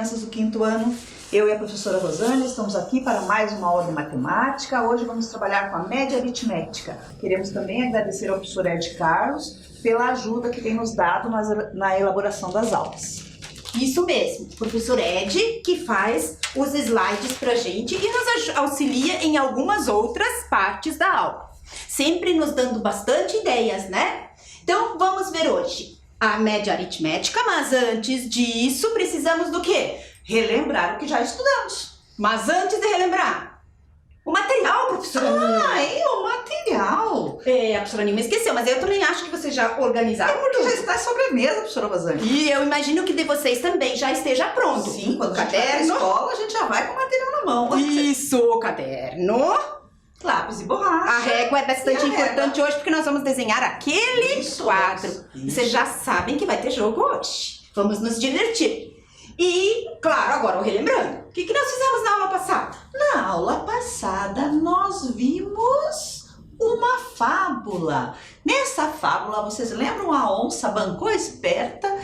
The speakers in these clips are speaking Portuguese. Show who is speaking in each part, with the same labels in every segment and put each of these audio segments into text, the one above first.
Speaker 1: crianças do 5º ano. Eu e a professora Rosane estamos aqui para mais uma aula de matemática. Hoje vamos trabalhar com a média aritmética. Queremos também agradecer ao professor Ed Carlos pela ajuda que tem nos dado na elaboração das aulas.
Speaker 2: Isso mesmo, professor Ed, que faz os slides pra gente e nos auxilia em algumas outras partes da aula. Sempre nos dando bastante ideias, né? Então vamos ver hoje a média aritmética, mas antes disso precisamos do quê?
Speaker 1: Relembrar o que já estudamos.
Speaker 2: Mas antes de relembrar, o material, professora Nilma.
Speaker 1: O material.
Speaker 2: A professora Nilma esqueceu, mas eu também acho que vocês já organizaram.
Speaker 1: É porque já está sobre a mesa, professora Rosane.
Speaker 2: E eu imagino que de vocês também já esteja pronto.
Speaker 1: Sim, quando
Speaker 2: o
Speaker 1: a gente vai pra escola, a gente já vai com o material na mão.
Speaker 2: Isso, caderno.
Speaker 1: Lápis e borracha.
Speaker 2: A régua é bastante importante hoje porque nós vamos desenhar aquele quadro. Vocês já sabem que vai ter jogo hoje. Vamos nos divertir. E, claro, agora relembrando, o que nós fizemos na aula passada?
Speaker 1: Na aula passada, nós vimos uma fábula. Nessa fábula, vocês lembram? A onça bancou esperta,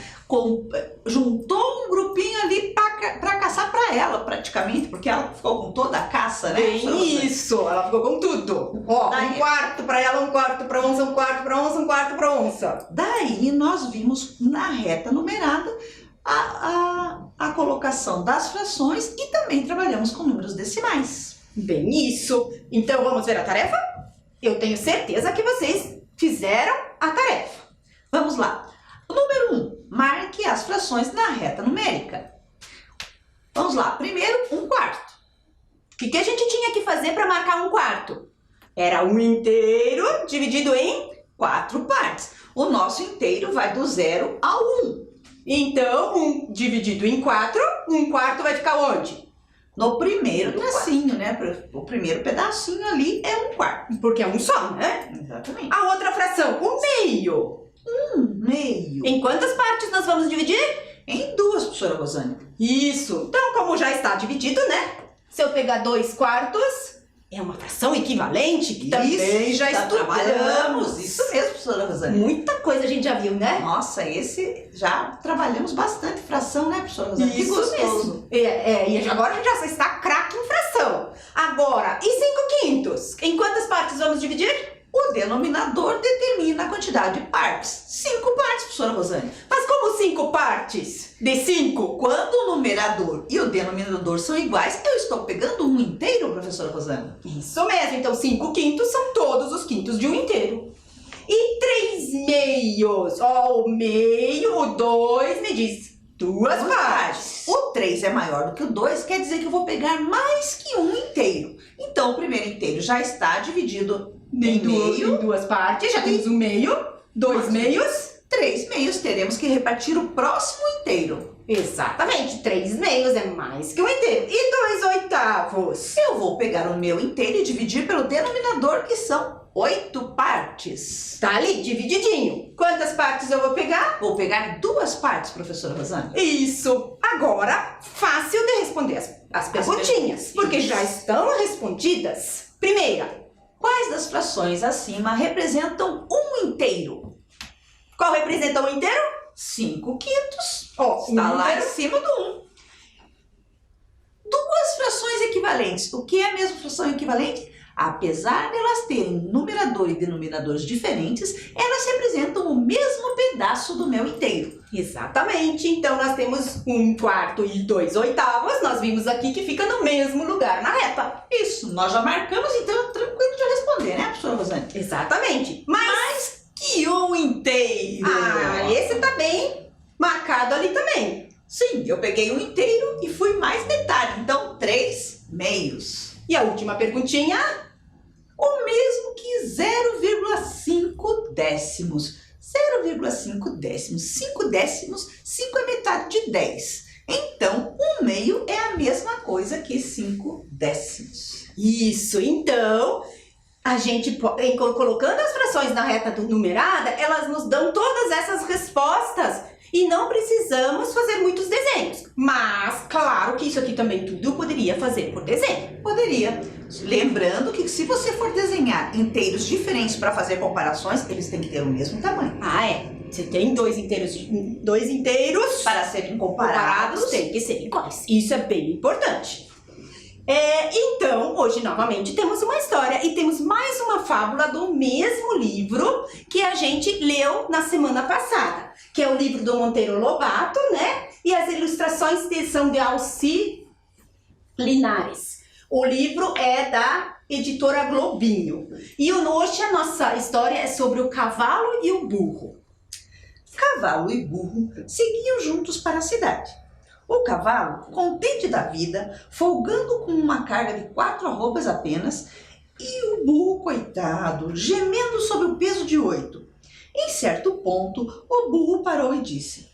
Speaker 1: juntou um grupinho ali para caçar para ela, praticamente, porque ela ficou com toda a caça, né?
Speaker 2: Isso, ela ficou com tudo. Ó, um quarto para ela, um quarto para onça, um quarto para onça, um quarto para onça.
Speaker 1: Daí, nós vimos na reta numerada a colocação das frações e também trabalhamos com números decimais.
Speaker 2: Bem isso. Então vamos ver a tarefa? Eu tenho certeza que vocês fizeram a tarefa.
Speaker 1: Vamos lá. Número 1. Marque as frações na reta numérica. Vamos lá. Primeiro, 1/4.
Speaker 2: O que a gente tinha que fazer para marcar 1/4? Era um inteiro dividido em
Speaker 1: 4 partes. O nosso inteiro vai do 0 ao 1.
Speaker 2: Então, 1 dividido em 4, 1/4 vai ficar onde?
Speaker 1: No primeiro tracinho, né? O primeiro pedacinho ali é 1/4.
Speaker 2: Porque é um só, né?
Speaker 1: Exatamente.
Speaker 2: A outra fração, o meio.
Speaker 1: 1/2.
Speaker 2: Em quantas partes nós vamos dividir?
Speaker 1: Em 2, professora Rosane.
Speaker 2: Isso. Então, como já está dividido, né? Se eu pegar 2/4, é uma fração equivalente que também já estudamos.
Speaker 1: Isso mesmo, professora Rosane.
Speaker 2: Muita coisa a gente já viu, né?
Speaker 1: Nossa, esse já trabalhamos bastante fração, né, professora Rosane? Que
Speaker 2: Isso
Speaker 1: gostoso.
Speaker 2: mesmo. E agora a gente já está craque em fração. Agora, e 5/5? Em quantas partes vamos dividir?
Speaker 1: O denominador determina a quantidade de partes. 5 partes, professora Rosane.
Speaker 2: Mas como 5 partes de 5?
Speaker 1: Quando o numerador e o denominador são iguais, eu estou pegando um inteiro, professora Rosane.
Speaker 2: Isso mesmo. Então, 5/5 são todos os quintos de um inteiro. E 3/2? Ó, o meio, o 2 me diz 2 partes.
Speaker 1: O 3 é maior do que o 2, quer dizer que eu vou pegar mais que um inteiro. Então, o primeiro inteiro já está dividido em meio.
Speaker 2: Em 2 partes, já temos um meio, 2 meios.
Speaker 1: 3 meios, teremos que repartir o próximo inteiro.
Speaker 2: Exatamente, 3 meios é mais que um inteiro. E 2/8?
Speaker 1: Eu vou pegar o meu inteiro e dividir pelo denominador, que são 8 partes.
Speaker 2: Tá ali, divididinho. Quantas partes eu vou pegar?
Speaker 1: Vou pegar 2 partes, professora Rosane.
Speaker 2: Isso. Agora, fácil de responder as perguntinhas, porque já estão respondidas. Primeira,
Speaker 1: quais das frações acima representam um inteiro?
Speaker 2: Qual representa um inteiro?
Speaker 1: 5/5.
Speaker 2: Ó,
Speaker 1: está lá em cima do 1. Duas frações equivalentes. O que é mesmo fração equivalente? Apesar de elas terem numerador e denominadores diferentes, elas representam o mesmo pedaço do meu inteiro.
Speaker 2: Exatamente. Então, nós temos 1/4 e 2/8. Nós vimos aqui que fica no mesmo lugar na reta.
Speaker 1: Isso, nós já marcamos, então é tranquilo de responder, né, professora Rosane?
Speaker 2: Exatamente.
Speaker 1: Mais que um inteiro.
Speaker 2: Esse tá bem marcado ali também.
Speaker 1: Sim, eu peguei um inteiro e fui mais metade, então 3 meios.
Speaker 2: E a última perguntinha?
Speaker 1: O mesmo que 0,5 décimos. 0,5 décimos. 5 décimos, 5 é metade de 10. Então, 1/2 é a mesma coisa que 5 décimos.
Speaker 2: Isso, então, a gente, colocando as frações na reta numerada, elas nos dão todas essas respostas. E não precisamos fazer muitos desenhos. Mas, claro que isso aqui também tudo eu poderia fazer por desenho.
Speaker 1: Poderia. Lembrando que se você for desenhar inteiros diferentes para fazer comparações, eles têm que ter o mesmo tamanho.
Speaker 2: Ah, é. Se tem dois inteiros
Speaker 1: Para serem
Speaker 2: comparados,
Speaker 1: comparados.
Speaker 2: tem que ser iguais. Isso é bem importante. Então, hoje novamente temos uma história e temos mais uma fábula do mesmo livro que a gente leu na semana passada, que é o livro do Monteiro Lobato, né? E as ilustrações são de Alci Linares. O livro é da editora Globinho. E hoje a nossa história é sobre o cavalo e o burro.
Speaker 1: Cavalo e burro seguiam juntos para a cidade. O cavalo, contente da vida, folgando com uma carga de 4 arrobas apenas, e o burro, coitado, gemendo sob o peso de 8. Em certo ponto, o burro parou e disse: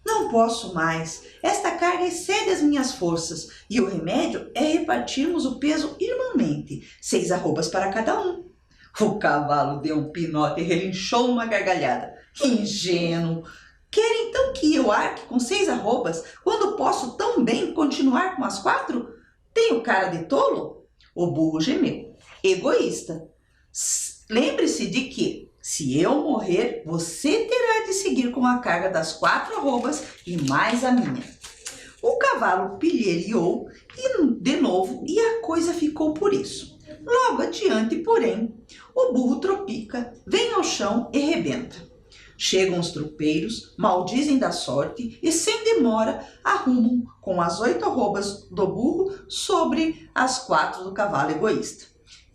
Speaker 1: "Não posso mais, esta carga excede as minhas forças, e o remédio é repartirmos o peso irmãmente, 6 arrobas para cada um." O cavalo deu um pinote e relinchou uma gargalhada. Ingênuo! Quer então que eu arque com 6 arrobas, quando posso tão bem continuar com as 4? Tenho cara de tolo? O burro gemeu. Egoísta. Lembre-se de que, se eu morrer, você terá de seguir com a carga das 4 arrobas e mais a minha. O cavalo pilheriou de novo e a coisa ficou por isso. Logo adiante, porém, o burro tropica, vem ao chão e rebenta. Chegam os tropeiros, maldizem da sorte e, sem demora, arrumam com as 8 arrobas do burro sobre as 4 do cavalo egoísta.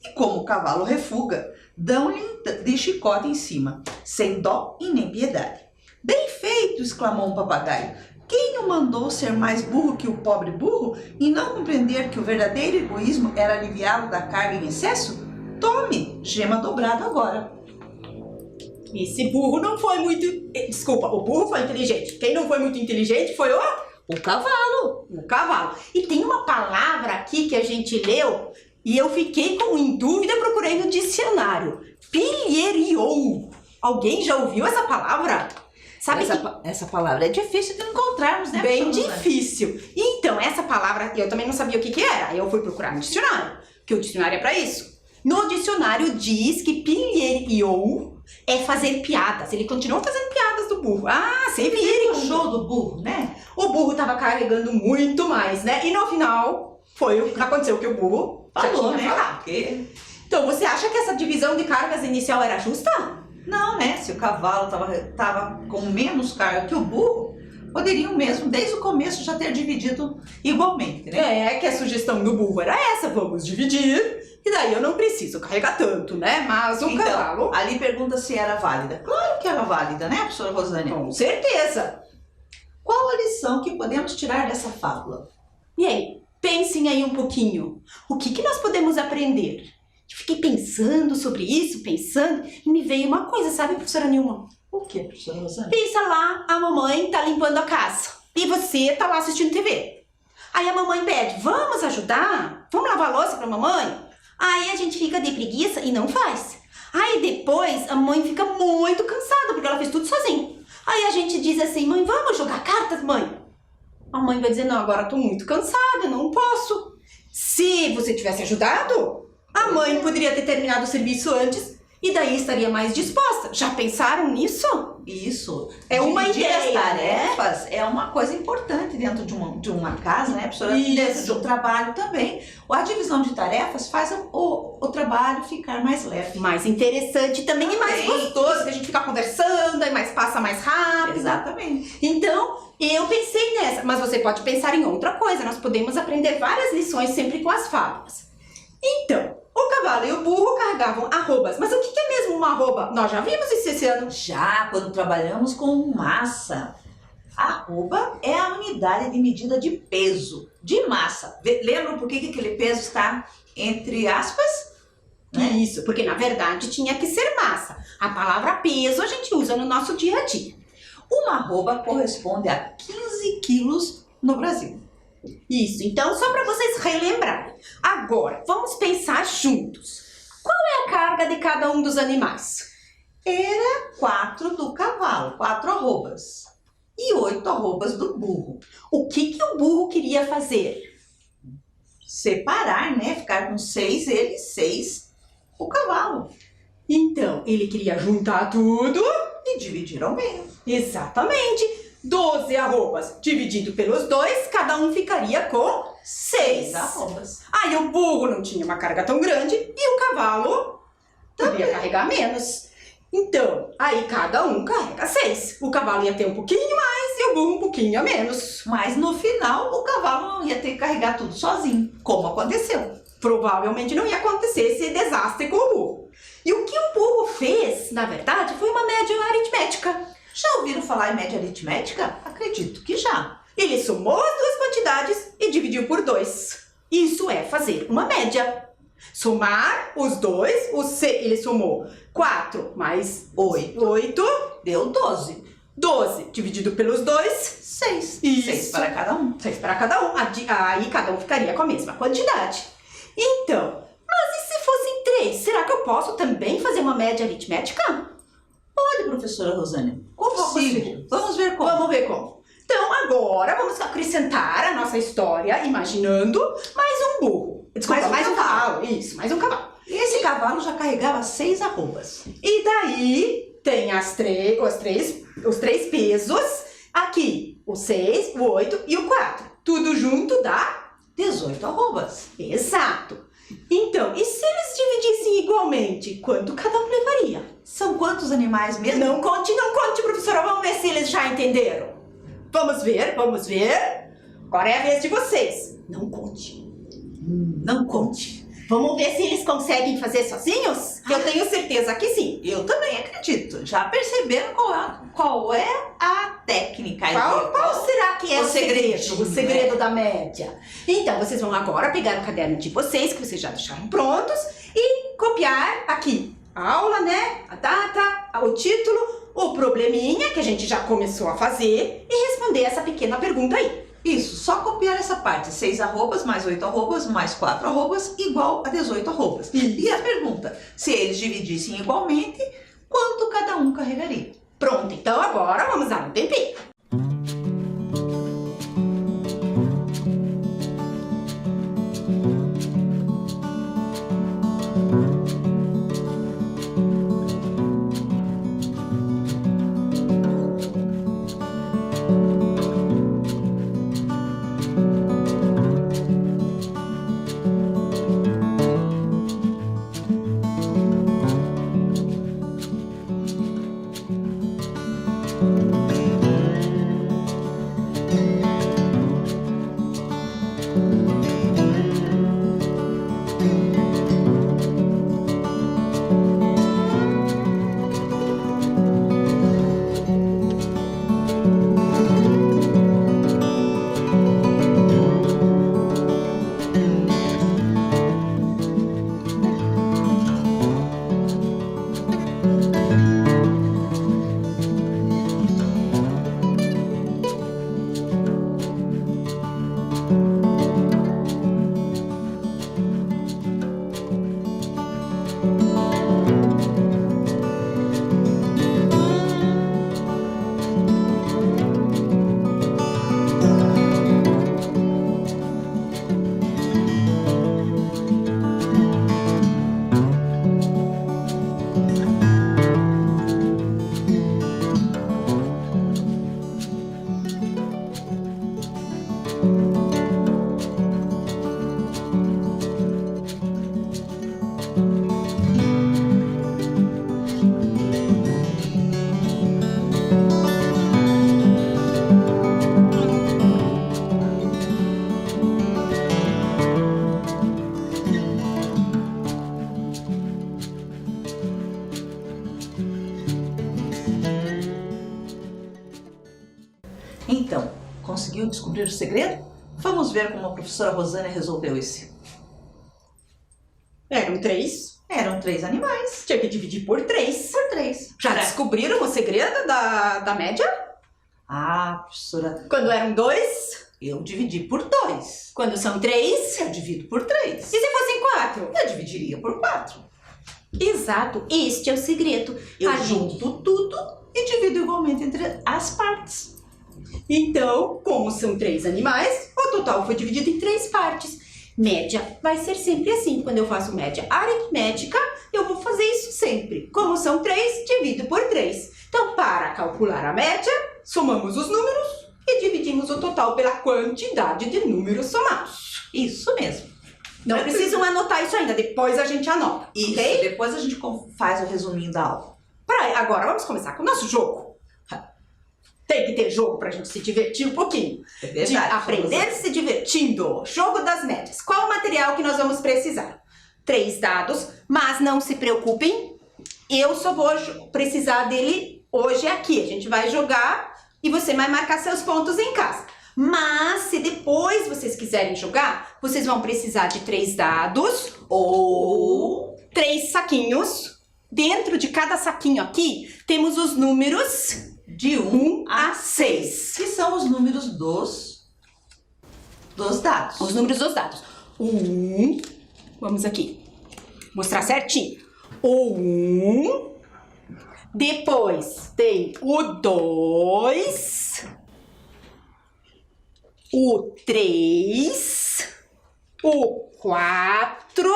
Speaker 1: E como o cavalo refuga, dão-lhe de chicote em cima, sem dó e nem piedade. "Bem feito!" exclamou um papagaio. "Quem o mandou ser mais burro que o pobre burro e não compreender que o verdadeiro egoísmo era aliviá-lo da carga em excesso? Tome, gema dobrado agora."
Speaker 2: Esse burro não foi muito... Desculpa, o burro foi inteligente. Quem não foi muito inteligente foi
Speaker 1: O cavalo.
Speaker 2: o cavalo. E tem uma palavra aqui que a gente leu e eu fiquei em dúvida, procurei no dicionário. Pilheriou. Alguém já ouviu essa palavra? Sabe
Speaker 1: Essa palavra é difícil de encontrarmos, né?
Speaker 2: bem difícil. Então, essa palavra, eu também não sabia o que era. Aí eu fui procurar no dicionário, que o dicionário é para isso. No dicionário diz que pilheriou é fazer piadas. Ele continuou fazendo piadas do burro. Ah, sempre ele
Speaker 1: O show do burro, né?
Speaker 2: O burro tava carregando muito mais, né? E no final, aconteceu que o burro já
Speaker 1: Falou,
Speaker 2: tinha
Speaker 1: né?
Speaker 2: falado.
Speaker 1: Porque...
Speaker 2: Então, você acha que essa divisão de cargas inicial era justa?
Speaker 1: Não, né? Se o cavalo tava com menos carga que o burro, poderiam mesmo, desde o começo, já ter dividido igualmente, né?
Speaker 2: É, que a sugestão do burro era essa, vamos dividir, e daí eu não preciso carregar tanto, né? Mas o cavalo...
Speaker 1: Ali pergunta se era válida. Claro que era válida, né, professora Rosânia?
Speaker 2: Com certeza.
Speaker 1: Qual a lição que podemos tirar dessa fábula?
Speaker 2: E aí, pensem aí um pouquinho. O que nós podemos aprender? Eu fiquei pensando sobre isso, e me veio uma coisa, sabe, professora Nilma?
Speaker 1: O que, professora Rosânia?
Speaker 2: Pensa lá, a mamãe tá limpando a casa e você tá lá assistindo TV. Aí a mamãe pede, vamos ajudar? Vamos lavar a louça pra mamãe? Aí a gente fica de preguiça e não faz. Aí depois a mãe fica muito cansada porque ela fez tudo sozinha. Aí a gente diz assim, mãe, vamos jogar cartas, mãe? A mãe vai dizer, não, agora eu tô muito cansada, não posso. Se você tivesse ajudado, a mãe poderia ter terminado o serviço antes e daí estaria mais disposta. Já pensaram nisso?
Speaker 1: Isso.
Speaker 2: É uma
Speaker 1: Dividir
Speaker 2: ideia,
Speaker 1: as tarefas é uma coisa importante dentro de uma casa, né, professora?
Speaker 2: Isso.
Speaker 1: Dentro de um trabalho também. A divisão de tarefas faz o trabalho ficar mais leve.
Speaker 2: Mais interessante também e mais
Speaker 1: Também.
Speaker 2: gostoso, que a gente fica conversando, aí passa mais rápido.
Speaker 1: Exatamente.
Speaker 2: Então, eu pensei nessa, mas você pode pensar em outra coisa. Nós podemos aprender várias lições sempre com as fábulas. Então, o cavalo e o burro carregavam arrobas. Mas o que é mesmo uma arroba? Nós já vimos isso esse ano.
Speaker 1: Já quando trabalhamos com massa, arroba é a unidade de medida de peso, de massa. Lembram por que aquele peso está entre aspas? Né?
Speaker 2: Isso, porque na verdade tinha que ser massa. A palavra peso a gente usa no nosso dia a dia.
Speaker 1: Uma arroba corresponde a 15 quilos no Brasil.
Speaker 2: Isso, então só para vocês relembrarem. Agora, vamos pensar juntos. Qual é a carga de cada um dos animais?
Speaker 1: Era 4 do cavalo, 4 arrobas. E 8 arrobas do burro.
Speaker 2: O que o burro queria fazer?
Speaker 1: Separar, né? Ficar com 6 ele, 6 o cavalo.
Speaker 2: Então, ele queria juntar tudo.
Speaker 1: E dividir ao meio.
Speaker 2: Exatamente. 12 arrobas dividido pelos 2, cada um ficaria com 6
Speaker 1: arrobas.
Speaker 2: Aí o burro não tinha uma carga tão grande e o cavalo podia carregar menos. Então, aí cada um carrega 6. O cavalo ia ter um pouquinho mais e o burro um pouquinho a menos.
Speaker 1: Mas no final, o cavalo não ia ter que carregar tudo sozinho, como aconteceu.
Speaker 2: Provavelmente não ia acontecer esse desastre com o burro. E o que o burro fez, na verdade, foi uma média aritmética.
Speaker 1: Já ouviram falar em média aritmética? Acredito que já.
Speaker 2: Ele somou as duas quantidades e dividiu por 2. Isso é fazer uma média. Somar os dois, ele somou 4 mais 8,
Speaker 1: Deu 12.
Speaker 2: 12 dividido pelos 2,
Speaker 1: 6.
Speaker 2: Isso.
Speaker 1: 6 para cada um.
Speaker 2: 6 para cada um. Aí cada um ficaria com a mesma quantidade. Então, mas e se fossem 3? Será que eu posso também fazer uma média aritmética?
Speaker 1: Pode, professora Rosânia. Consigo. Vamos ver como.
Speaker 2: Vamos ver como. Então, agora vamos acrescentar a nossa história imaginando mais um burro. Desculpa, mais um cavalo. Isso, mais um cavalo.
Speaker 1: E esse cavalo já carregava 6 arrobas.
Speaker 2: E daí tem os três pesos. Aqui, o 6, o 8 e o 4. Tudo junto dá
Speaker 1: 18 arrobas.
Speaker 2: Exato. Então, e se eles dividissem igualmente, quanto cada um levaria?
Speaker 1: São quantos animais mesmo?
Speaker 2: Não conte, professora. Vamos ver se eles já entenderam. Vamos ver. Agora é a vez de vocês. Não conte.
Speaker 1: Não conte.
Speaker 2: Vamos ver se eles conseguem fazer sozinhos? Eu tenho certeza que sim.
Speaker 1: Eu também acredito. Já perceberam qual é a técnica?
Speaker 2: Qual será que é o segredo? O segredo
Speaker 1: né?
Speaker 2: da média. Então, vocês vão agora pegar o caderno de vocês, que vocês já deixaram prontos, e copiar aqui a aula, né? A data, o título, o probleminha, que a gente já começou a fazer, e responder essa pequena pergunta aí.
Speaker 1: Isso, só copiar essa parte. 6 arrobas mais 8 arrobas mais 4 arrobas igual a 18 arrobas. E a pergunta, se eles dividissem igualmente, quanto cada um carregaria?
Speaker 2: Pronto, então agora vamos dar um tempinho.
Speaker 1: Então, conseguiu descobrir o segredo? Vamos ver como a professora Rosânia resolveu esse.
Speaker 2: Eram 3.
Speaker 1: Eram 3 animais.
Speaker 2: Tinha que dividir por 3.
Speaker 1: Por 3.
Speaker 2: Já descobriram o segredo da média?
Speaker 1: Ah, professora,
Speaker 2: Quando eram 2?
Speaker 1: eu dividi por 2.
Speaker 2: Quando são 3?
Speaker 1: Eu divido por 3.
Speaker 2: E se fossem 4?
Speaker 1: Eu dividiria por 4.
Speaker 2: Exato, este é o segredo.
Speaker 1: Eu junto tudo e divido igualmente entre as partes.
Speaker 2: Então, como são 3 animais, o total foi dividido em 3 partes. Média vai ser sempre assim. Quando eu faço média aritmética, eu vou fazer isso sempre. Como são 3, divido por 3. Então, para calcular a média, somamos os números e dividimos o total pela quantidade de números somados.
Speaker 1: Isso mesmo.
Speaker 2: Não precisam anotar isso ainda, depois a gente anota,
Speaker 1: Isso,
Speaker 2: ok?
Speaker 1: depois a gente faz o resuminho da aula.
Speaker 2: Agora vamos começar com o nosso jogo. Tem que ter jogo pra gente se divertir um pouquinho.
Speaker 1: É
Speaker 2: De aprender se divertindo. Jogo das médias. Qual o material que nós vamos precisar? 3 dados, mas não se preocupem, eu só vou precisar dele hoje aqui. A gente vai jogar e você vai marcar seus pontos em casa. Mas se depois vocês quiserem jogar, vocês vão precisar de 3 dados ou 3 saquinhos. Dentro de cada saquinho aqui, temos os números
Speaker 1: de 1 a 6, que são os números dos dados.
Speaker 2: Os números dos dados. Vamos aqui, mostrar certinho. O 1, depois tem o 2, o 3, o 4,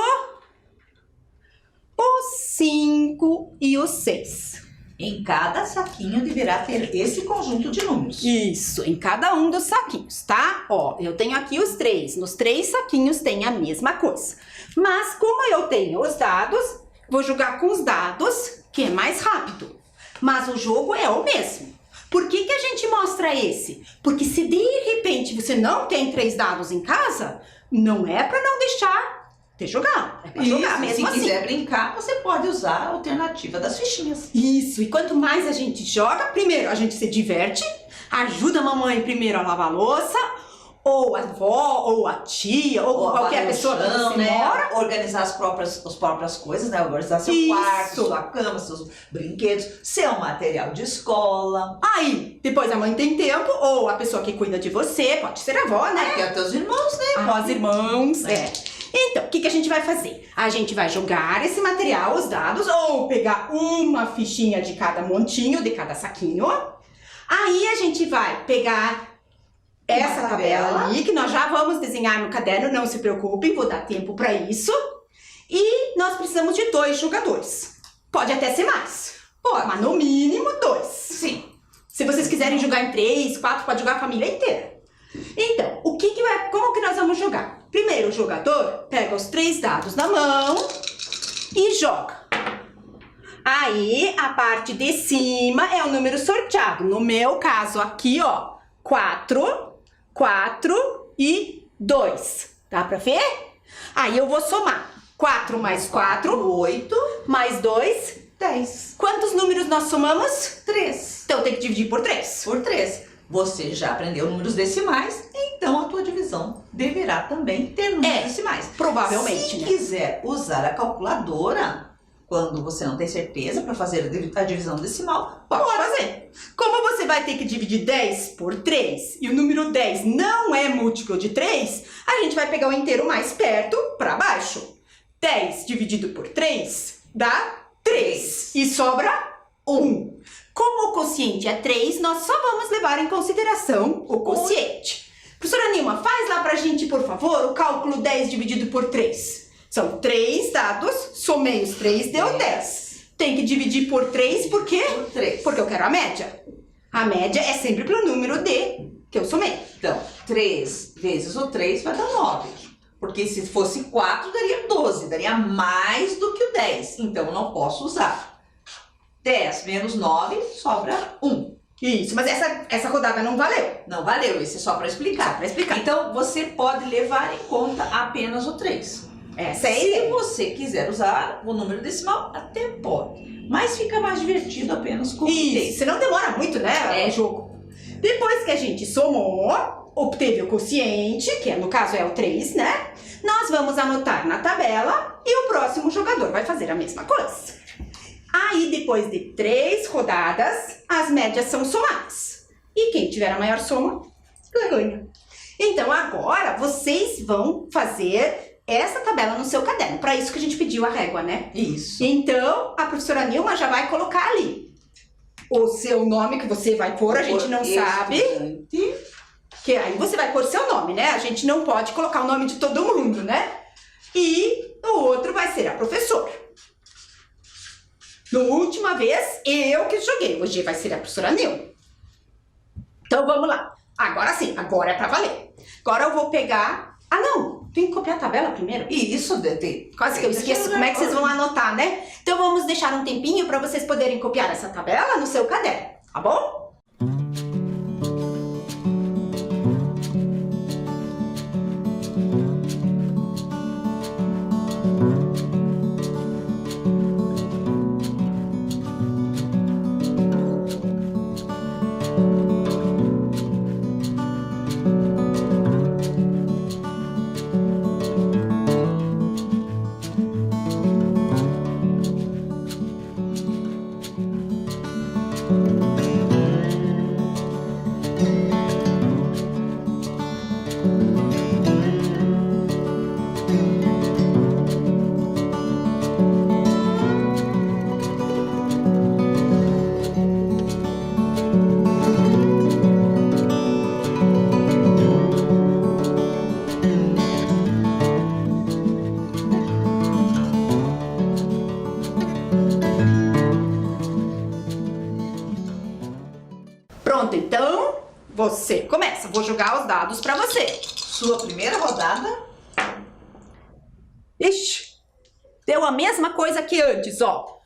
Speaker 2: o 5 e o 6.
Speaker 1: Em cada saquinho deverá ter esse conjunto de números.
Speaker 2: Isso, em cada um dos saquinhos, tá? Ó, eu tenho aqui os 3. Nos 3 saquinhos tem a mesma coisa. Mas como eu tenho os dados, vou jogar com os dados, que é mais rápido. Mas o jogo é o mesmo. Por que que a gente mostra esse? Porque se de repente você não tem 3 dados em casa, não é para não deixar de jogar. É para jogar mesmo assim.
Speaker 1: Se quiser brincar, você pode usar a alternativa das fichinhas.
Speaker 2: Isso, e quanto mais a gente joga, primeiro a gente se diverte, ajuda a mamãe primeiro a lavar a louça, ou a avó, ou a tia, ou qualquer pessoa que você mora.
Speaker 1: Organizar as próprias coisas, né? Organizar seu quarto, sua cama, seus brinquedos, seu material de escola.
Speaker 2: Aí, depois a mãe tem tempo, ou a pessoa que cuida de você, pode ser a avó, né?
Speaker 1: Que é os teus irmãos, né?
Speaker 2: Os irmãos, Então, o que a gente vai fazer? A gente vai jogar esse material, os dados, ou pegar uma fichinha de cada montinho, de cada saquinho. Aí a gente vai pegar essa tabela ali, que nós já vamos desenhar no caderno, não se preocupem, vou dar tempo para isso. E nós precisamos de 2 jogadores. Pode até ser mais. Pode, mas no mínimo 2.
Speaker 1: Sim.
Speaker 2: Se vocês quiserem jogar em 3, 4, pode jogar a família inteira. Então, como que nós vamos jogar? Primeiro, o jogador pega os 3 dados na mão e joga. Aí, a parte de cima é o número sorteado. No meu caso aqui, ó, 4, 4 e 2. Dá pra ver? Aí eu vou somar. 4 mais 4,
Speaker 1: 8,
Speaker 2: mais 2,
Speaker 1: 10.
Speaker 2: Quantos números nós somamos?
Speaker 1: 3.
Speaker 2: Então tem que dividir por 3.
Speaker 1: Por 3. Você já aprendeu números decimais, então a tua divisão deverá também ter números decimais.
Speaker 2: Provavelmente,
Speaker 1: Se quiser usar a calculadora, quando você não tem certeza para fazer a divisão decimal,
Speaker 2: pode fazer. Como você vai ter que dividir 10 por 3 e o número 10 não é múltiplo de 3, a gente vai pegar o inteiro mais perto para baixo. 10 dividido por 3 dá 3 e sobra 1. Como o quociente é 3, nós só vamos levar em consideração o quociente. Professora Nilma, faz lá pra gente, por favor, o cálculo 10 dividido por 3. São 3 dados, somei os 3, deu 10. Tem que dividir por 3, por quê?
Speaker 1: Por 3.
Speaker 2: Porque eu quero a média. A média é sempre pelo número D que eu somei.
Speaker 1: Então, 3 vezes o 3 vai dar 9. Porque se fosse 4, daria 12. Daria mais do que o 10. Então, eu não posso usar. 10 menos 9, sobra 1.
Speaker 2: Isso, mas essa rodada não valeu.
Speaker 1: Não valeu, esse é só para explicar.
Speaker 2: Só para explicar.
Speaker 1: Então, você pode levar em conta apenas o 3. Se você quiser usar o número decimal, até pode. Mas fica mais divertido apenas com o 3.
Speaker 2: Senão demora muito, né, o jogo. Depois que a gente somou, obteve o quociente, que no caso é o 3, né? Nós vamos anotar na tabela e o próximo jogador vai fazer a mesma coisa. Aí, depois de 3 rodadas, as médias são somadas. E quem tiver a maior soma, ganha. Então, agora, vocês vão fazer essa tabela no seu caderno. Para isso que a gente pediu a régua, né?
Speaker 1: Isso.
Speaker 2: Então, a professora Nilma já vai colocar ali o seu nome que você vai pôr, a gente não sabe. Que aí você vai pôr seu nome, né? A gente não pode colocar o nome de todo mundo, né? E o outro vai ser a professora. Na última vez, eu que joguei. Hoje vai ser a professora Nil. Então vamos lá. Agora sim, agora é pra valer. Agora eu vou pegar... Ah, não! Tem que copiar a tabela primeiro?
Speaker 1: Isso, DT.
Speaker 2: Quase que eu esqueço como é que vocês vão anotar, né? Então vamos deixar um tempinho para vocês poderem copiar essa tabela no seu caderno, tá bom? Pronto, então você começa. Vou jogar os dados para você.
Speaker 1: Sua primeira rodada.
Speaker 2: Ixi, deu a mesma coisa que antes, ó.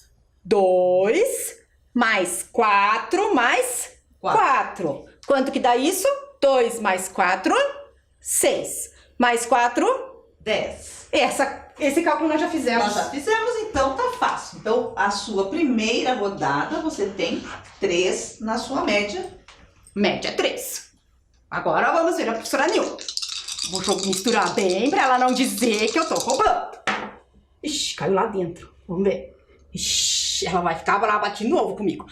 Speaker 2: 2 mais 4 mais 4. Quanto que dá isso? 2 mais 4, 6. Mais 4,
Speaker 1: 10.
Speaker 2: Esse cálculo nós já fizemos.
Speaker 1: Nós já fizemos, então tá fácil. Então, a sua primeira rodada, você tem 3 na sua média.
Speaker 2: Média 3. Agora vamos ver a professora Nil. Vou misturar bem pra ela não dizer que eu tô roubando. Ixi, caiu lá dentro. Vamos ver. Ixi, ela vai ficar brava de novo comigo.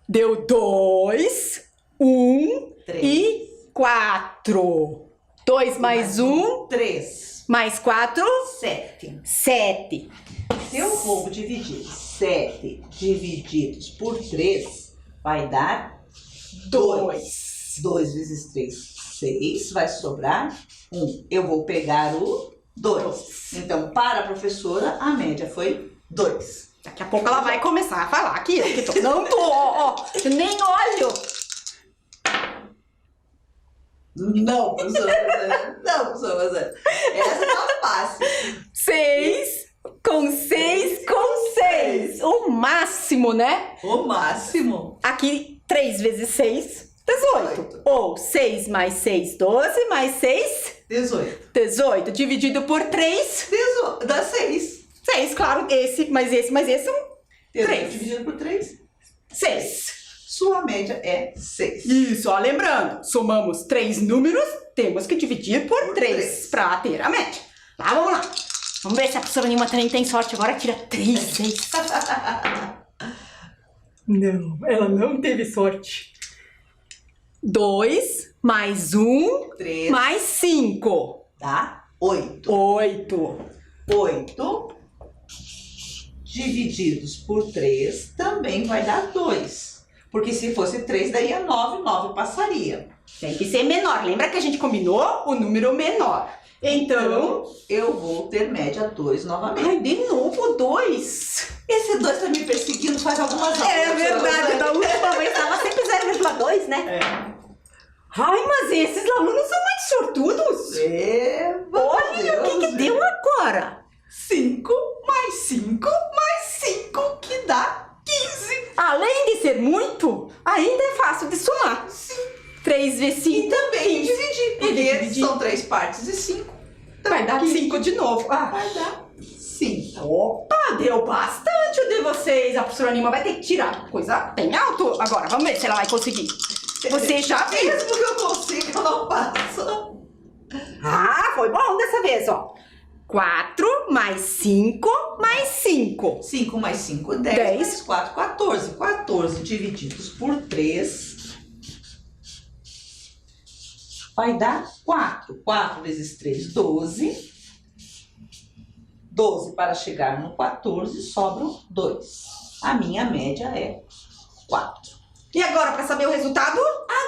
Speaker 2: Deu 2, 1 e 4. 2 mais 1,
Speaker 1: 3.
Speaker 2: mais 4,
Speaker 1: 7.
Speaker 2: 7.
Speaker 1: Se eu vou dividir 7 divididos por 3, vai dar 2. 2 vezes 3, 6. Vai sobrar 1. Eu vou pegar o 2. Então, para a professora, a média foi 2.
Speaker 2: Daqui a pouco ela vai começar a falar que eu que tô. Não tô, ó, nem olho.
Speaker 1: Não, professora. Não, professora. Essa tá fácil.
Speaker 2: 6 com 6 com 6. O máximo, né?
Speaker 1: O máximo.
Speaker 2: Aqui, 3 vezes 6, 18. Ou 6 mais 6, 12, mais 6,
Speaker 1: 18.
Speaker 2: 18. Dividido por 3,
Speaker 1: 18. Dá 6.
Speaker 2: 6, claro. Esse, mais esse, mais esse, 3.
Speaker 1: Dividido por 3,
Speaker 2: 6.
Speaker 1: sua média é 6.
Speaker 2: Isso, ó, lembrando, somamos 3 números, temos que dividir por 3 para ter a média. Tá, vamos lá. Vamos ver se a professora Nilma também tem sorte agora, tira 3, 6. Não, ela não teve sorte. 2 mais 1
Speaker 1: 3.
Speaker 2: mais 5.
Speaker 1: Dá 8.
Speaker 2: 8.
Speaker 1: 8 divididos por 3 também vai dar 2. Porque se fosse 3, daria 9, 9 passaria.
Speaker 2: Tem que ser menor. Lembra que a gente combinou o número menor? Então,
Speaker 1: eu vou ter média 2 novamente.
Speaker 2: Ai, de novo 2.
Speaker 1: Esse 2 tá me perseguindo faz algumas horas.
Speaker 2: É verdade, da última vez tava sempre 0,2, né?
Speaker 1: É.
Speaker 2: Ai, mas esses alunos são muito sortudos. Olha, o que deu agora?
Speaker 1: 5 mais 5 mais 5, que dá 15.
Speaker 2: Além de ser muito, ainda é fácil de somar.
Speaker 1: Sim.
Speaker 2: 3 vezes 5.
Speaker 1: E também
Speaker 2: 15.
Speaker 1: dividir, porque são 3 partes de 5.
Speaker 2: Vai dar 5 de novo. Ah,
Speaker 1: vai dar 5.
Speaker 2: Opa, deu bastante o de vocês. A professora Nilma vai ter que tirar coisa bem alto. Agora, vamos ver se ela vai conseguir. Você já viu?
Speaker 1: Mesmo que eu consiga, eu não passo.
Speaker 2: Ah, foi bom dessa vez, ó. 4 mais 5 mais 5.
Speaker 1: 5 mais 5, 10. Mais 4, 14. 14 divididos por 3 vai dar 4. 4 vezes 3, 12. 12 para chegar no 14, sobram 2. A minha média é 4.
Speaker 2: E agora, para saber o resultado?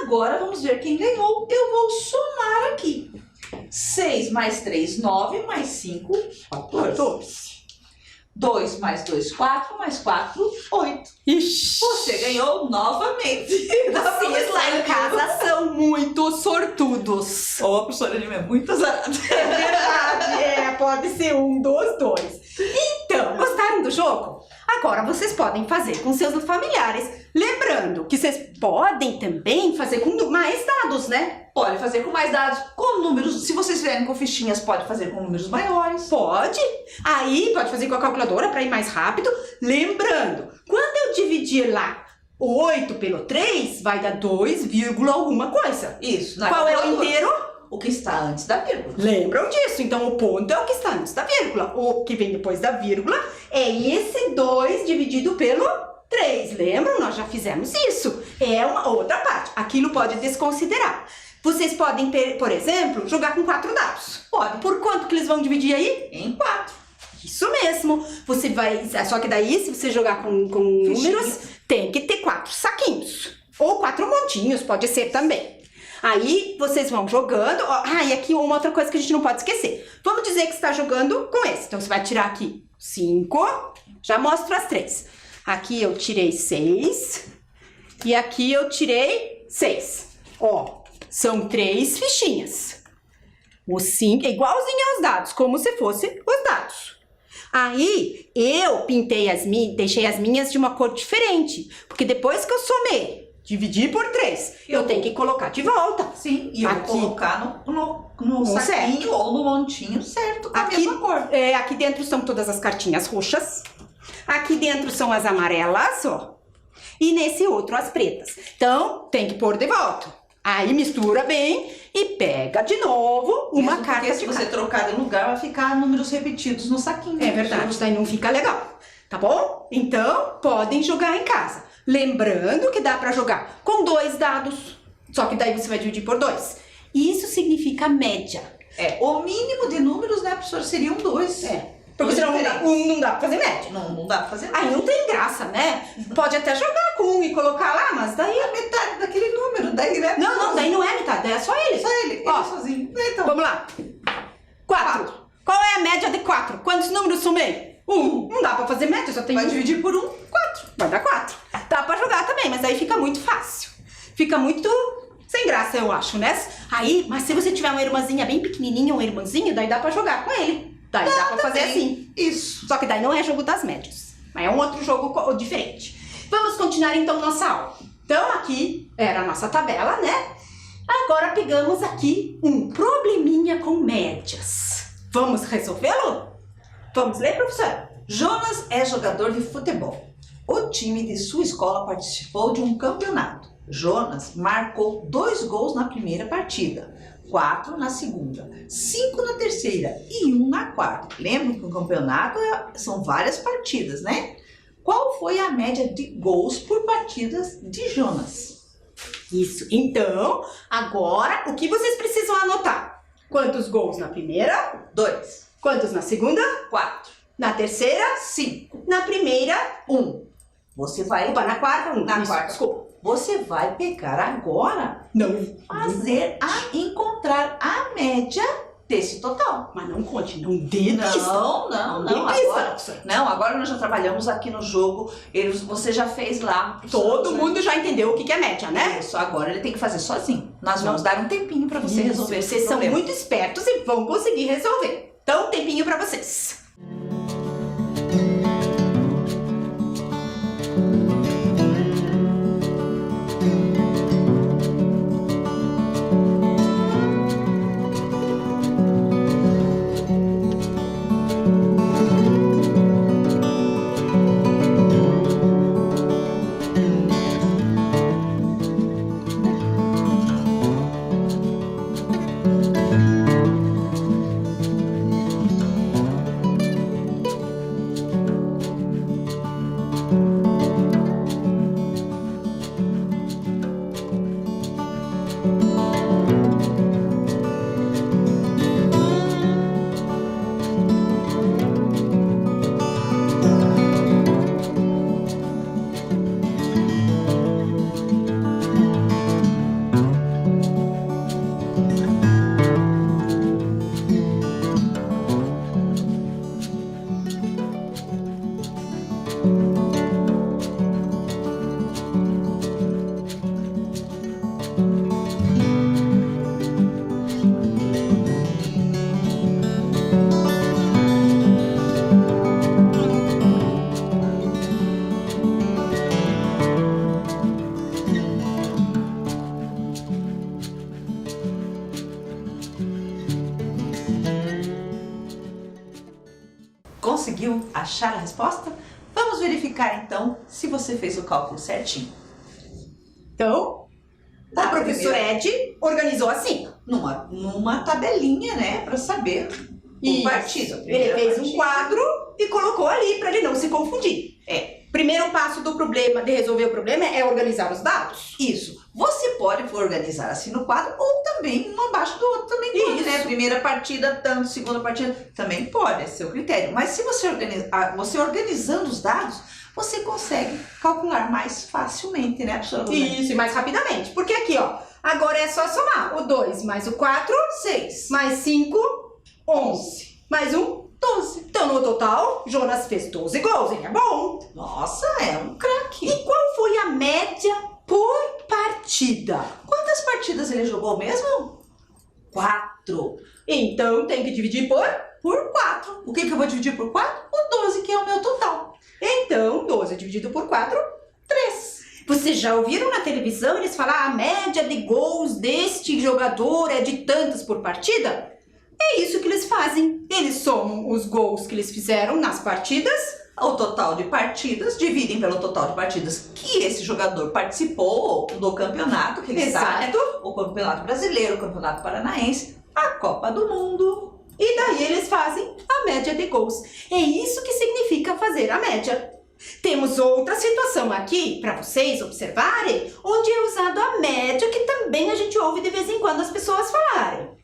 Speaker 1: Agora vamos ver quem ganhou. Eu vou somar aqui. 6 mais 3, 9, mais 5, 14. 2 mais 2, 4, mais 4, 8.
Speaker 2: Ixi!
Speaker 1: Você ganhou novamente.
Speaker 2: Vocês lá em casa são muito sortudos.
Speaker 1: Ou a professora de mim é muito azarada.
Speaker 2: É verdade, pode ser um dos dois. Então, gostaram do jogo? Agora vocês podem fazer com seus familiares. Lembrando que vocês podem também fazer com mais dados, né?
Speaker 1: Pode fazer com mais dados, com números. Se vocês vierem com fichinhas, pode fazer com números maiores.
Speaker 2: Pode. Aí pode fazer com a calculadora para ir mais rápido. Lembrando, quando eu dividir lá 8 pelo 3, vai dar 2, alguma coisa.
Speaker 1: Isso.
Speaker 2: Qual é o inteiro?
Speaker 1: O que está antes da vírgula.
Speaker 2: Lembram disso? Então o ponto é o que está antes da vírgula. O que vem depois da vírgula é esse 2 dividido pelo 3. Lembram? Nós já fizemos isso. É uma outra parte. Aquilo pode desconsiderar. Vocês podem, por exemplo, jogar com 4 dados.
Speaker 1: Pode.
Speaker 2: Por quanto que eles vão dividir aí?
Speaker 1: Em 4.
Speaker 2: Isso mesmo. Você vai. Só que daí, se você jogar com números, tem que ter 4 saquinhos. Ou 4 montinhos, pode ser também. Aí vocês vão jogando. E aqui uma outra coisa que a gente não pode esquecer. Vamos dizer que você está jogando com esse. Então você vai tirar aqui 5. Já mostro as 3. Aqui eu tirei 6. E aqui eu tirei 6. São 3 fichinhas. O 5 é igualzinho aos dados, como se fosse os dados. Aí eu pintei deixei as minhas de uma cor diferente. Porque depois que eu somei, dividi por 3, eu tenho que colocar de volta.
Speaker 1: Sim, e eu vou colocar no saquinho certo. Ou no montinho certo, com a mesma cor.
Speaker 2: Aqui dentro são todas as cartinhas roxas. Aqui dentro são as amarelas, ó. E nesse outro as pretas. Então, tem que pôr de volta. Aí mistura bem e pega de novo uma carta de
Speaker 1: se você trocar de lugar, vai ficar números repetidos no saquinho.
Speaker 2: É verdade, daí não fica legal. Tá bom? Então, podem jogar em casa. Lembrando que dá pra jogar com 2 dados. Só que daí você vai dividir por 2. Isso significa média.
Speaker 1: O mínimo de números, né, professor, seriam 2.
Speaker 2: Porque senão não dá pra fazer média.
Speaker 1: Não dá pra fazer média.
Speaker 2: Aí não tem graça, né? Pode até jogar com 1 e colocar lá, mas daí...
Speaker 1: É metade daquele número, daí, né?
Speaker 2: Não, daí não é metade, daí é só ele.
Speaker 1: Só ele sozinho. Então.
Speaker 2: Vamos lá. 4. Qual é a média de 4? Quantos números somei? 1. Não dá pra fazer média, só tem
Speaker 1: Vai dividir por 1, 4.
Speaker 2: Vai dar 4. Dá pra jogar também, mas aí fica muito fácil. Fica muito... sem graça, eu acho, né? Aí, mas se você tiver uma irmãzinha bem pequenininha, um irmãozinho, daí dá pra jogar com ele. Daí dá pra fazer assim.
Speaker 1: Isso.
Speaker 2: Só que daí não é jogo das médias. Mas é um outro jogo diferente. Vamos continuar então nossa aula. Então aqui era a nossa tabela, né? Agora pegamos aqui um probleminha com médias. Vamos resolvê-lo? Vamos ler, professora?
Speaker 1: Jonas é jogador de futebol. O time de sua escola participou de um campeonato. Jonas marcou 2 gols na primeira partida, 4 na segunda, 5 na terceira e 1 na quarta. Lembra que o campeonato são várias partidas, né? Qual foi a média de gols por partidas de Jonas?
Speaker 2: Isso. Então, agora, o que vocês precisam anotar? Quantos gols na primeira?
Speaker 1: 2.
Speaker 2: Quantos na segunda?
Speaker 1: 4.
Speaker 2: Na terceira?
Speaker 1: 5.
Speaker 2: Na primeira?
Speaker 1: 1. Você vai...
Speaker 2: Opa, na quarta? 1.
Speaker 1: Na quarta. Desculpa. Você vai pegar agora encontrar a média desse total.
Speaker 2: Mas não conte, não dê pista.
Speaker 1: Não, agora nós já trabalhamos aqui no jogo, você já fez lá.
Speaker 2: Todo mundo já entendeu o que é média, né?
Speaker 1: Isso, agora ele tem que fazer sozinho. Nós vamos dar um tempinho para você resolver esse
Speaker 2: problema. Vocês são muito espertos e vão conseguir resolver. Então, um tempinho para vocês.
Speaker 1: Conseguiu achar a resposta? Vamos verificar então se você fez o cálculo certinho.
Speaker 2: Então, o professor Ed organizou assim.
Speaker 1: Numa tabelinha, né, para saber o partido.
Speaker 2: Ele fez um quadro e colocou ali para ele não se confundir. Primeiro passo do problema, de resolver o problema, é organizar os dados.
Speaker 1: Isso. Você pode organizar assim no quadro ou também um abaixo do outro também pode, né? Primeira partida, tanto, segunda partida, também pode, é seu critério. Mas se você organizando os dados, você consegue calcular mais facilmente, né, professora Rosane?
Speaker 2: Isso, e mais rapidamente. Porque aqui, ó, agora é só somar. O 2 mais o 4,
Speaker 1: 6.
Speaker 2: mais 5, 11. Mais 1, 12. Então, no total, Jonas fez 12 gols. Ele é bom.
Speaker 1: Nossa, é um craque.
Speaker 2: E qual foi a média por partida?
Speaker 1: Quantas partidas ele jogou mesmo? 4.
Speaker 2: Então, tem que dividir por
Speaker 1: 4. O que eu vou dividir por 4? O 12, que é o meu total.
Speaker 2: Então, 12 dividido por 4, 3. Vocês já ouviram na televisão eles falar a média de gols deste jogador é de tantos por partida? É isso que eles fazem. Eles somam os gols que eles fizeram nas partidas,
Speaker 1: O total de partidas, dividem pelo total de partidas que esse jogador participou do campeonato que ele está, né? O Campeonato Brasileiro, o Campeonato Paranaense, a Copa do Mundo.
Speaker 2: E daí eles fazem a média de gols. É isso que significa fazer a média. Temos outra situação aqui para vocês observarem, onde é usado a média, que também a gente ouve de vez em quando as pessoas falarem.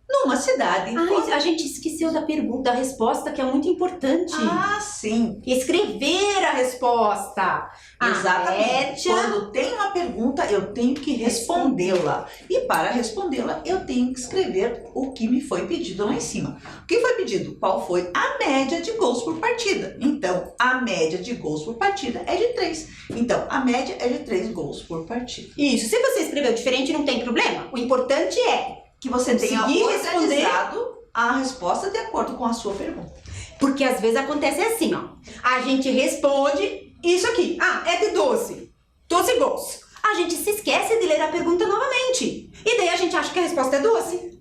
Speaker 1: Numa cidade.
Speaker 2: A gente esqueceu da pergunta, da resposta, que é muito importante.
Speaker 1: Ah, sim.
Speaker 2: Escrever a resposta.
Speaker 1: Exatamente. Quando tem uma pergunta, eu tenho que respondê-la. E para respondê-la, eu tenho que escrever o que me foi pedido lá em cima. O que foi pedido? Qual foi a média de gols por partida? Então, a média de gols por partida é de 3. Então, a média é de 3 gols por partida.
Speaker 2: Isso. Se você escreveu diferente, não tem problema. O importante é
Speaker 1: que você tenha organizado a resposta de acordo com a sua pergunta.
Speaker 2: Porque às vezes acontece assim, ó. A gente responde isso aqui. É de 12. 12 gols. A gente se esquece de ler a pergunta novamente. E daí a gente acha que a resposta é 12.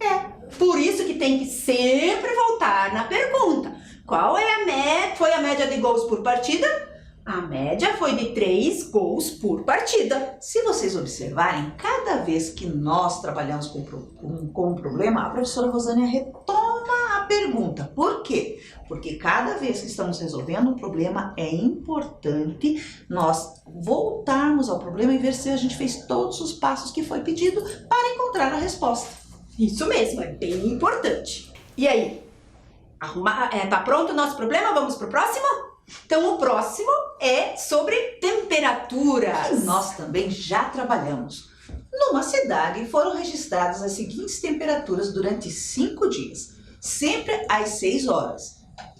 Speaker 2: Por isso que tem que sempre voltar na pergunta. Qual é a média? Foi a média de gols por partida? A média foi de 3 gols por partida.
Speaker 1: Se vocês observarem, cada vez que nós trabalhamos com um problema, a professora Rosânia retoma a pergunta. Por quê? Porque cada vez que estamos resolvendo um problema, é importante nós voltarmos ao problema e ver se a gente fez todos os passos que foi pedido para encontrar a resposta.
Speaker 2: Isso mesmo, é bem importante. E aí? Tá pronto o nosso problema? Vamos pro próximo? Então, o próximo é sobre temperaturas.
Speaker 1: Nós também já trabalhamos. Numa cidade foram registradas as seguintes temperaturas durante 5 dias, sempre às 6 horas: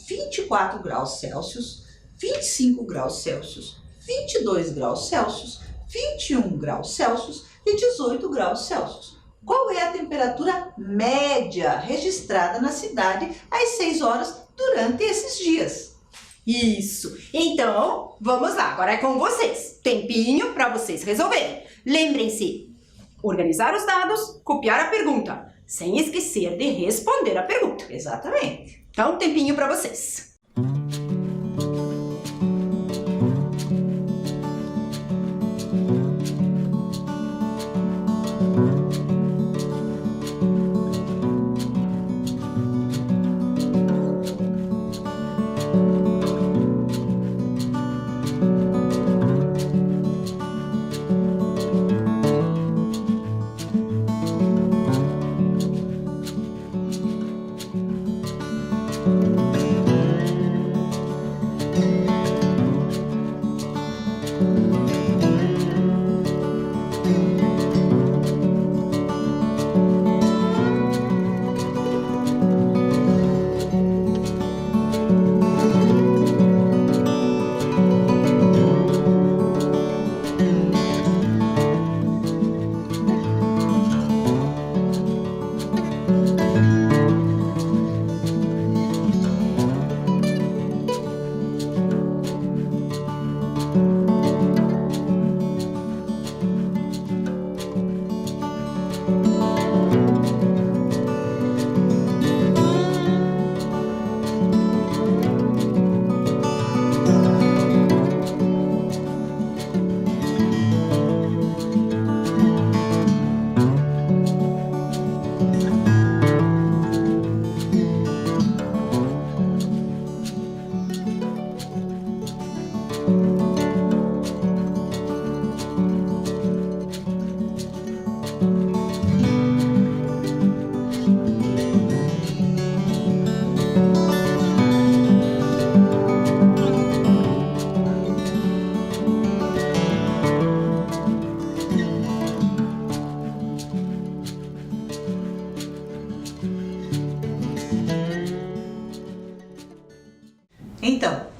Speaker 1: 24 graus Celsius, 25 graus Celsius, 22 graus Celsius, 21 graus Celsius e 18 graus Celsius. Qual é a temperatura média registrada na cidade às 6 horas durante esses dias?
Speaker 2: Isso. Então, vamos lá. Agora é com vocês. Tempinho para vocês resolverem. Lembrem-se, organizar os dados, copiar a pergunta, sem esquecer de responder a pergunta.
Speaker 1: Exatamente.
Speaker 2: Então, tempinho para vocês.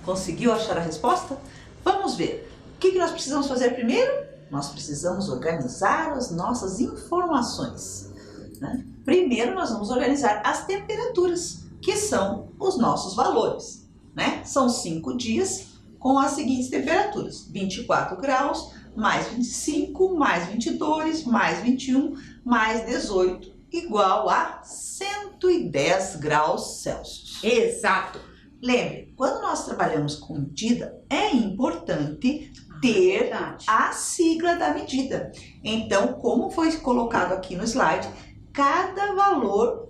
Speaker 1: Conseguiu achar a resposta? Vamos ver. O que nós precisamos fazer primeiro? Nós precisamos organizar as nossas informações, né? Primeiro nós vamos organizar as temperaturas, que são os nossos valores, né? São 5 dias com as seguintes temperaturas: 24 graus, mais 25, mais 22, mais 21, mais 18, igual a 110 graus Celsius.
Speaker 2: Exato.
Speaker 1: Lembre, quando nós trabalhamos com medida, é importante ter a sigla da medida. Então, como foi colocado aqui no slide, cada valor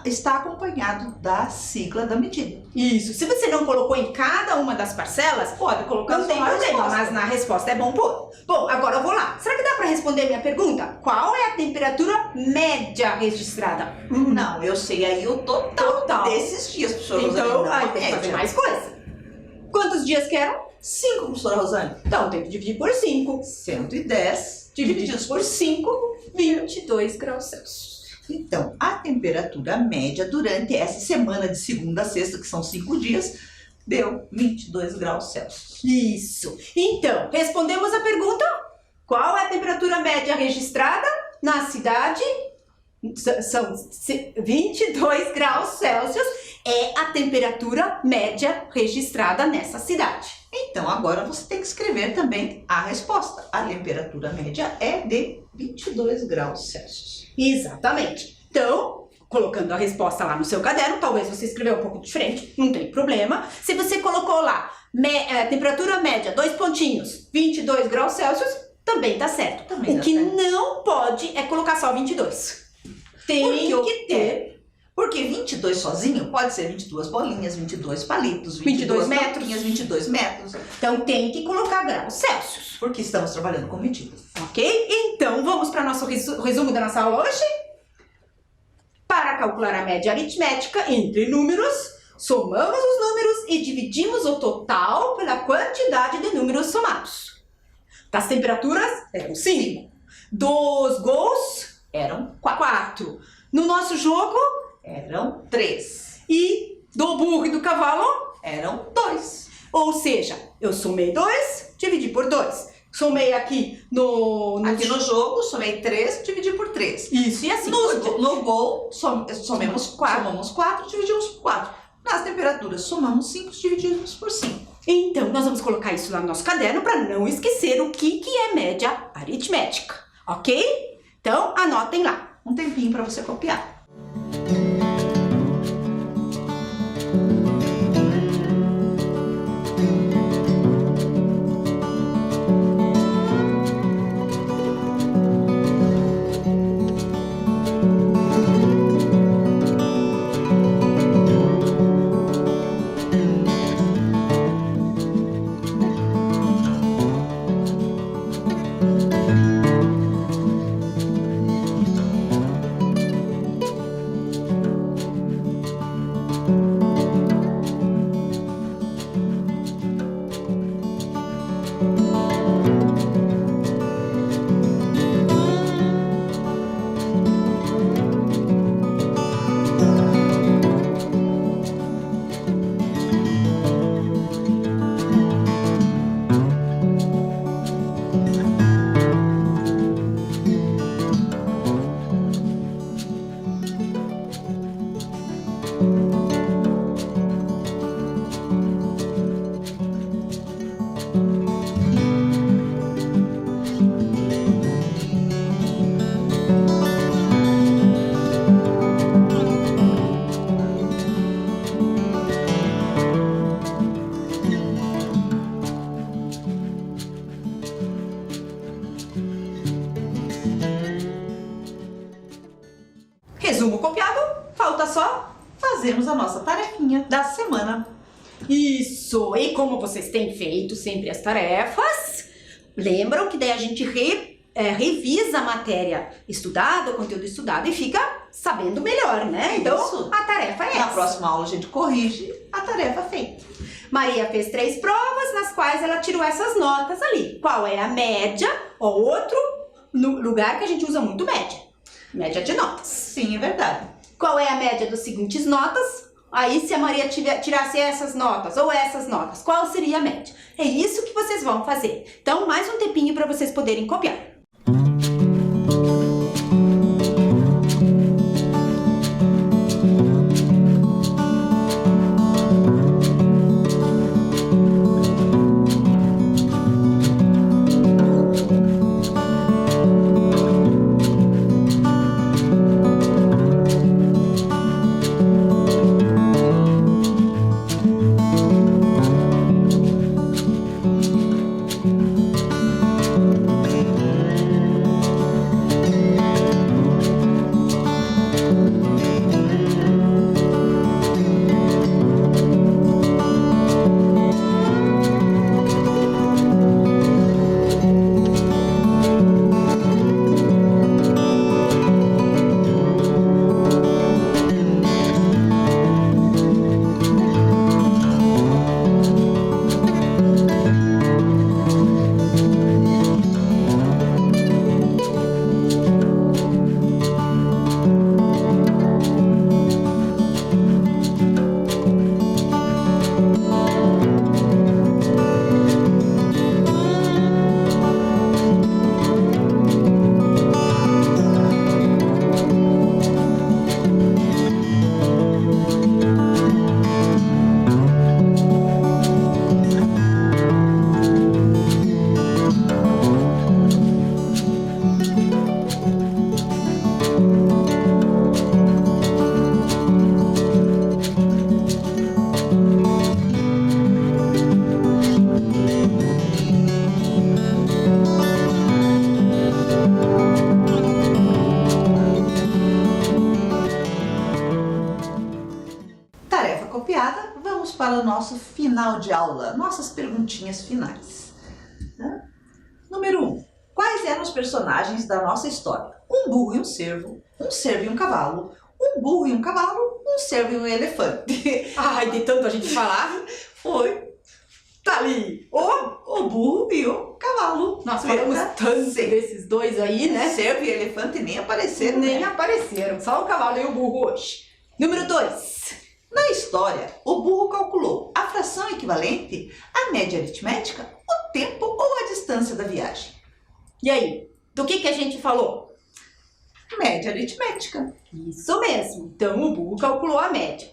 Speaker 1: está acompanhado da sigla da medida.
Speaker 2: Isso. Se você não colocou em cada uma das parcelas,
Speaker 1: Pode colocar
Speaker 2: não
Speaker 1: só
Speaker 2: tem
Speaker 1: na
Speaker 2: problema,
Speaker 1: resposta.
Speaker 2: mas na resposta é bom pôr. Bom, agora eu vou lá. Será que dá para responder minha pergunta? Qual é a temperatura média registrada?
Speaker 1: Não, eu sei aí o total desses dias, professora
Speaker 2: Então,
Speaker 1: Rosane.
Speaker 2: aí tem que fazer mais coisa. Quantos dias que eram?
Speaker 1: 5, professora Rosane.
Speaker 2: Então, tem que dividir por 5.
Speaker 1: 110
Speaker 2: Divididos por 5, 22 graus Celsius.
Speaker 1: Então, a temperatura média durante essa semana de segunda a sexta, que são 5 dias, deu 22 graus Celsius.
Speaker 2: Isso. Então, respondemos a pergunta: qual é a temperatura média registrada na cidade? São 22 graus Celsius. É a temperatura média registrada nessa cidade.
Speaker 1: Então, agora você tem que escrever também a resposta. A temperatura média é de 22 graus Celsius.
Speaker 2: Exatamente. Então, colocando a resposta lá no seu caderno, talvez você escreveu um pouco diferente, não tem problema. Se você colocou lá, temperatura média, 2 pontinhos, 22 graus Celsius, também tá certo.
Speaker 1: Também
Speaker 2: o
Speaker 1: dá
Speaker 2: que
Speaker 1: certo.
Speaker 2: não pode é colocar só 22. Tem que ter.
Speaker 1: Porque 22 sozinho pode ser 22 bolinhas, 22 palitos,
Speaker 2: 22 metros.
Speaker 1: tampinhas, 22 metros.
Speaker 2: Então tem que colocar graus Celsius,
Speaker 1: Porque estamos trabalhando com medidas.
Speaker 2: ok? Então vamos para o nosso resumo da nossa aula hoje. Para calcular a média aritmética entre números, somamos os números e dividimos o total pela quantidade de números somados. Das temperaturas, eram 5. Dos gols,
Speaker 1: Eram
Speaker 2: 4. No nosso jogo,
Speaker 1: Eram 3.
Speaker 2: e do burro e do cavalo,
Speaker 1: Eram 2.
Speaker 2: ou seja, eu somei 2, dividi por 2. Somei aqui
Speaker 1: Aqui no jogo, somei 3, dividi por 3.
Speaker 2: Isso, e assim. por diante.
Speaker 1: No gol, somamos 4, dividimos por 4. Nas temperaturas, somamos 5, dividimos por 5.
Speaker 2: Então, nós vamos colocar isso lá no nosso caderno para não esquecer o que é média aritmética, ok? Então, anotem lá.
Speaker 1: Um tempinho para você copiar.
Speaker 2: Resumo copiado, falta só.
Speaker 1: Fazemos a nossa tarefinha da semana.
Speaker 2: Isso! E como vocês têm feito sempre as tarefas, lembram que daí a gente revisa a matéria estudada, o conteúdo estudado e fica sabendo melhor, né? Então,
Speaker 1: Isso.
Speaker 2: a tarefa é
Speaker 1: Na
Speaker 2: essa.
Speaker 1: próxima aula a gente corrige a tarefa feita.
Speaker 2: Maria fez 3 provas, nas quais ela tirou essas notas ali. Qual é a média? Ou outro lugar que a gente usa muito média. Média de notas.
Speaker 1: Sim, é verdade.
Speaker 2: Qual é a média das seguintes notas? Aí se a Maria tirasse essas notas ou essas notas, qual seria a média? É isso que vocês vão fazer. Então, mais um tempinho para vocês poderem copiar.
Speaker 1: Tarefa copiada, vamos para o nosso final de aula, nossas perguntinhas finais. Número 1. Quais eram os personagens da nossa história? Um burro e um cervo e um cavalo, um burro e um cavalo, um cervo e um elefante.
Speaker 2: Ai, de tanto a gente falar.
Speaker 1: Foi.
Speaker 2: Tá ali.
Speaker 1: O burro e o cavalo.
Speaker 2: Nós falamos tanto
Speaker 1: Sim.
Speaker 2: desses dois aí, né?
Speaker 1: Cervo e elefante nem apareceram,
Speaker 2: Nem
Speaker 1: né?
Speaker 2: apareceram. Só o cavalo e o burro hoje. Número 2.
Speaker 1: Na história, o burro calculou a fração equivalente, a média aritmética, o tempo ou a distância da viagem.
Speaker 2: E aí? Do que a gente falou?
Speaker 1: Média aritmética.
Speaker 2: Isso mesmo. Então o burro calculou a média.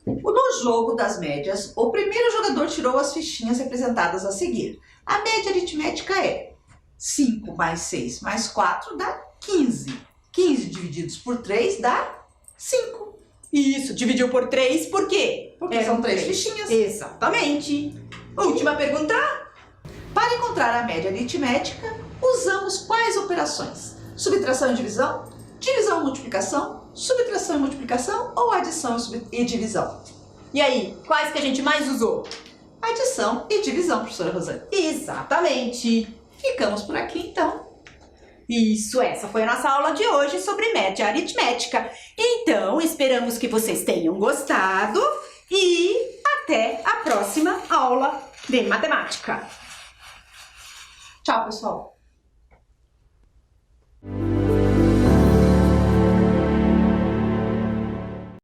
Speaker 1: No jogo das médias, o primeiro jogador tirou as fichinhas representadas a seguir. A média aritmética é 5 mais 6 mais 4 dá 15. 15 divididos por 3 dá 5.
Speaker 2: Isso, dividiu por 3, por quê?
Speaker 1: Porque são 3 fichinhas.
Speaker 2: Exatamente. Última pergunta.
Speaker 1: Para encontrar a média aritmética, usamos quais operações? Subtração e divisão? Divisão e multiplicação? Subtração e multiplicação? Ou adição e divisão?
Speaker 2: E aí, quais que a gente mais usou?
Speaker 1: Adição e divisão, professora Rosane.
Speaker 2: Exatamente.
Speaker 1: Ficamos por aqui, então.
Speaker 2: Isso, essa foi a nossa aula de hoje sobre média aritmética. Então, esperamos que vocês tenham gostado e até a próxima aula de matemática.
Speaker 1: Tchau, pessoal.